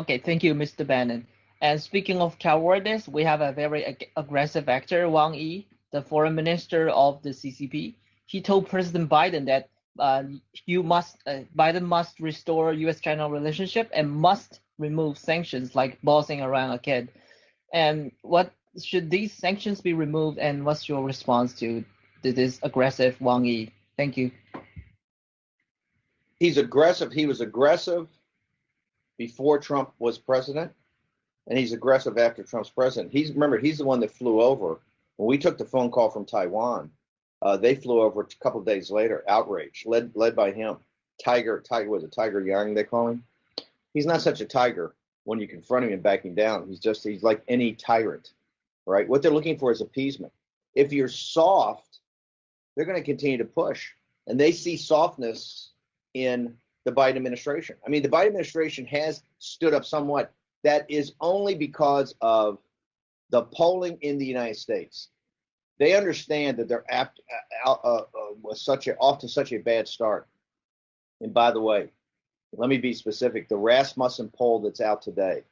Okay, thank you, Mr. Bannon. And speaking of cowardice, we have a very aggressive actor, Wang Yi, the foreign minister of the CCP. He told President Biden that Biden must restore U.S.-China relationship and must remove sanctions like bossing around a kid. And what should these sanctions be removed? And what's your response to this aggressive Wang Yi? Thank you. He's aggressive. He was aggressive before Trump was president, and he's aggressive after Trump's president. He's the one that flew over. When we took the phone call from Taiwan, they flew over a couple of days later, outraged, led by him. Tiger was it Tiger Yang, they call him? He's not such a tiger when you confront him and back him down. He's like any tyrant, right? What they're looking for is appeasement. If you're soft, they're going to continue to push. And they see softness in the Biden administration. I mean, the Biden administration has stood up somewhat. That is only because of the polling in the United States. They understand that they're off to such a bad start. And by the way, let me be specific. The Rasmussen poll that's out today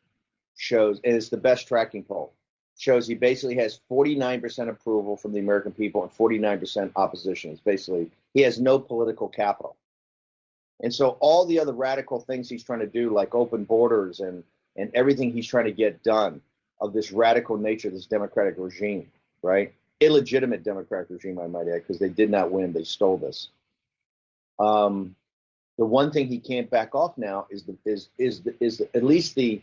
shows, and it's the best tracking poll, shows he basically has 49% approval from the American people and 49% opposition. It's basically, he has no political capital. And so all the other radical things he's trying to do, like open borders and everything he's trying to get done of this radical nature, this democratic regime, right? Illegitimate democratic regime, I might add, because they did not win. They stole this. The one thing he can't back off now is at least the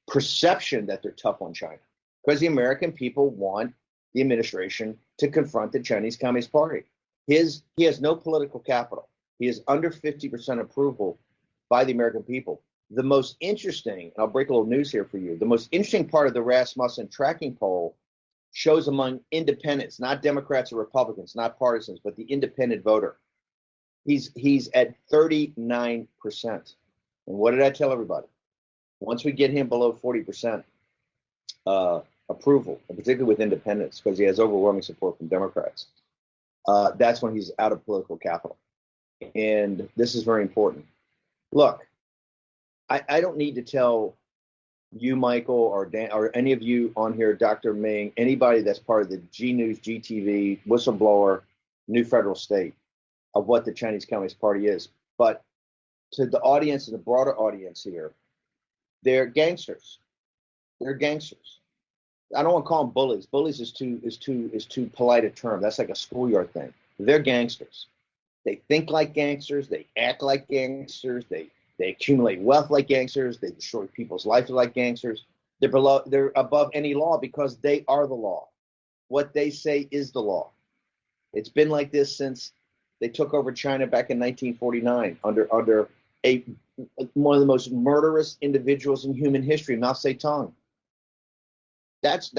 perception that they're tough on China, because the American people want the administration to confront the Chinese Communist Party. He has no political capital. He is under 50% approval by the American people. The most interesting, and I'll break a little news here for you, the most interesting part of the Rasmussen tracking poll shows among independents, not Democrats or Republicans, not partisans, but the independent voter. He's at 39%. And what did I tell everybody? Once we get him below 40% approval, and particularly with independents, because he has overwhelming support from Democrats, that's when he's out of political capital. And this is very important. Look, I don't need to tell you, Michael, or Dan, or any of you on here, Dr. Ming, anybody that's part of the G News, GTV, whistleblower, New Federal State, of what the Chinese Communist Party is. But to the audience and the broader audience here, they're gangsters. They're gangsters. I don't want to call them bullies. Bullies is too polite a term. That's like a schoolyard thing. They're gangsters. They think like gangsters. They act like gangsters. They accumulate wealth like gangsters. They destroy people's lives like gangsters. They're above any law because they are the law. What they say is the law. It's been like this since they took over China back in 1949 under one of the most murderous individuals in human history, Mao Zedong. That's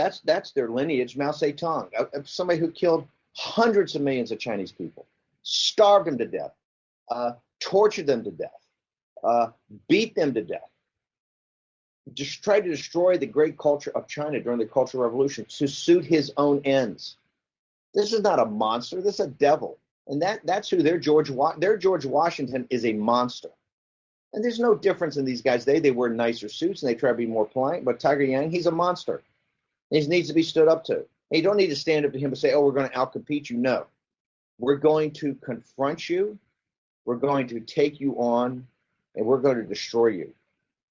their lineage, Mao Zedong, somebody who killed hundreds of millions of Chinese people, starved them to death, tortured them to death, beat them to death, just tried to destroy the great culture of China during the Cultural Revolution to suit his own ends. This is not a monster. This is a devil. And that's who their George Washington is, a monster. And there's no difference in these guys. They wear nicer suits and they try to be more polite. But Tiger Yang, he's a monster. He needs to be stood up to. And you don't need to stand up to him and say, oh, we're going to outcompete you. No. We're going to confront you. We're going to take you on. And we're going to destroy you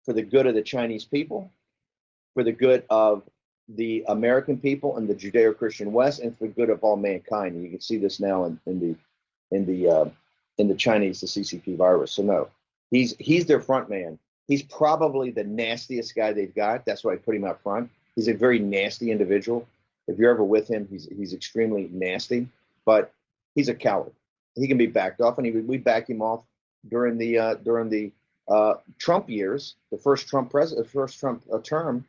for the good of the Chinese people, for the good of the American people and the Judeo-Christian West, and for the good of all mankind. And you can see this now in the Chinese, the CCP virus. So no, he's their front man. He's probably the nastiest guy they've got. That's why I put him out front. He's a very nasty individual. If you're ever with him, he's extremely nasty, but he's a coward. He can be backed off, and we backed him off during the Trump years, the first Trump term,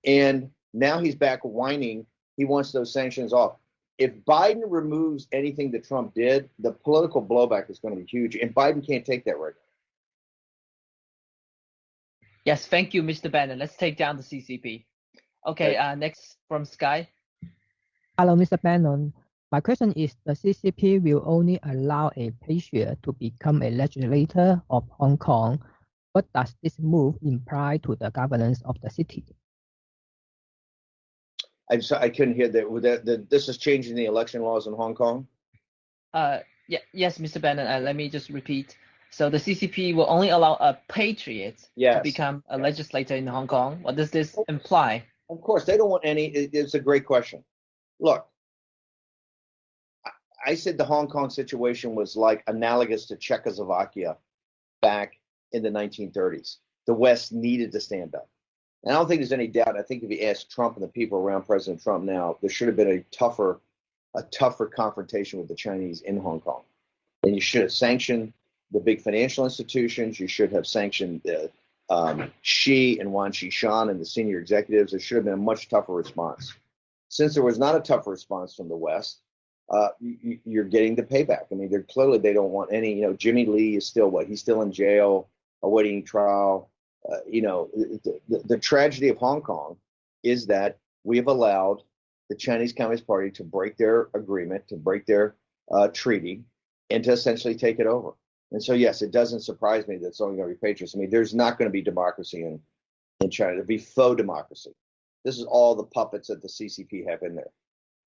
and now he's back whining. He wants those sanctions off. If Biden removes anything that Trump did, the political blowback is going to be huge, and Biden can't take that right now. Yes, thank you, Mr. Bannon. Let's take down the CCP. Okay, next from Sky. Hello, Mr. Bannon. My question is, the CCP will only allow a patriot to become a legislator of Hong Kong. What does this move imply to the governance of the city? I couldn't hear that. This is changing the election laws in Hong Kong? Yes, Mr. Bannon, let me just repeat. So the CCP will only allow a patriot to become a legislator in Hong Kong. What does this imply? Of course, they don't want any. It's a great question. Look, I said the Hong Kong situation was like analogous to Czechoslovakia back in the 1930s. The West needed to stand up. And I don't think there's any doubt. I think if you ask Trump and the people around President Trump now, there should have been a tougher confrontation with the Chinese in Hong Kong. And you should have sanctioned the big financial institutions. You should have sanctioned Xi and Wan Qishan and the senior executives. There should have been a much tougher response. Since there was not a tougher response from the West, you're getting the payback. I mean, they don't want any. Jimmy Lee is still He's still in jail, awaiting trial. The tragedy of Hong Kong is that we have allowed the Chinese Communist Party to break their agreement, to break their treaty, and to essentially take it over. And so, yes, it doesn't surprise me that it's only going to be patriots. I mean, there's not going to be democracy in China. There'll be faux democracy. This is all the puppets that the CCP have in there.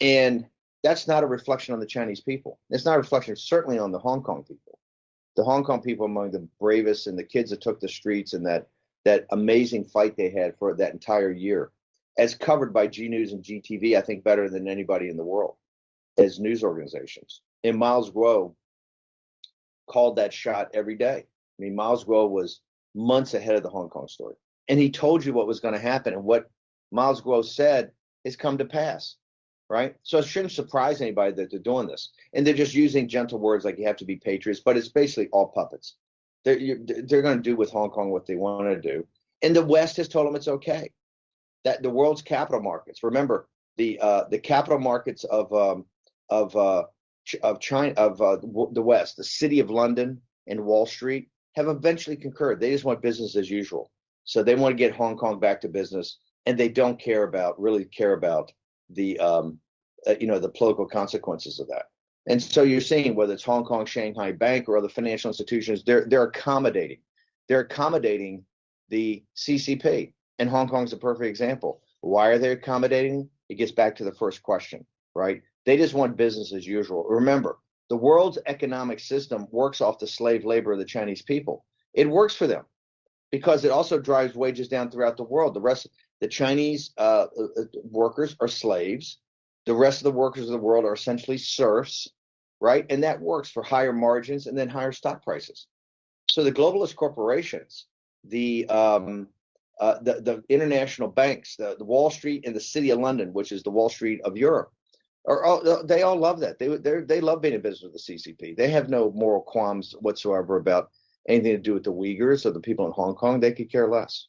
And that's not a reflection on the Chinese people. It's not a reflection certainly on the Hong Kong people. The Hong Kong people are among the bravest, and the kids that took the streets and that amazing fight they had for that entire year, as covered by G News and GTV, I think better than anybody in the world as news organizations. And Miles Guo called that shot every day. I mean, Miles Guo was months ahead of the Hong Kong story. And he told you what was going to happen. And what Miles Guo said has come to pass, right? So it shouldn't surprise anybody that they're doing this. And they're just using gentle words like you have to be patriots, but it's basically all puppets. They're going to do with Hong Kong what they want to do. And the West has told them it's okay. That the world's capital markets, remember, the capital markets of China, the West, the city of London and Wall Street have eventually concurred. They just want business as usual. So they want to get Hong Kong back to business, and they don't really care about the the political consequences of that. And so you're seeing whether it's Hong Kong Shanghai Bank or other financial institutions, they're accommodating. They're accommodating the CCP, and Hong Kong's a perfect example. Why are they accommodating? It gets back to the first question, right? They just want business as usual. Remember, the world's economic system works off the slave labor of the Chinese people. It works for them because it also drives wages down throughout the world. The Chinese workers are slaves. The rest of the workers of the world are essentially serfs, right? And that works for higher margins and then higher stock prices. So the globalist corporations, the international banks, the Wall Street and the City of London, which is the Wall Street of Europe, they all love that. They love being in business with the CCP. They have no moral qualms whatsoever about anything to do with the Uyghurs or the people in Hong Kong. They could care less.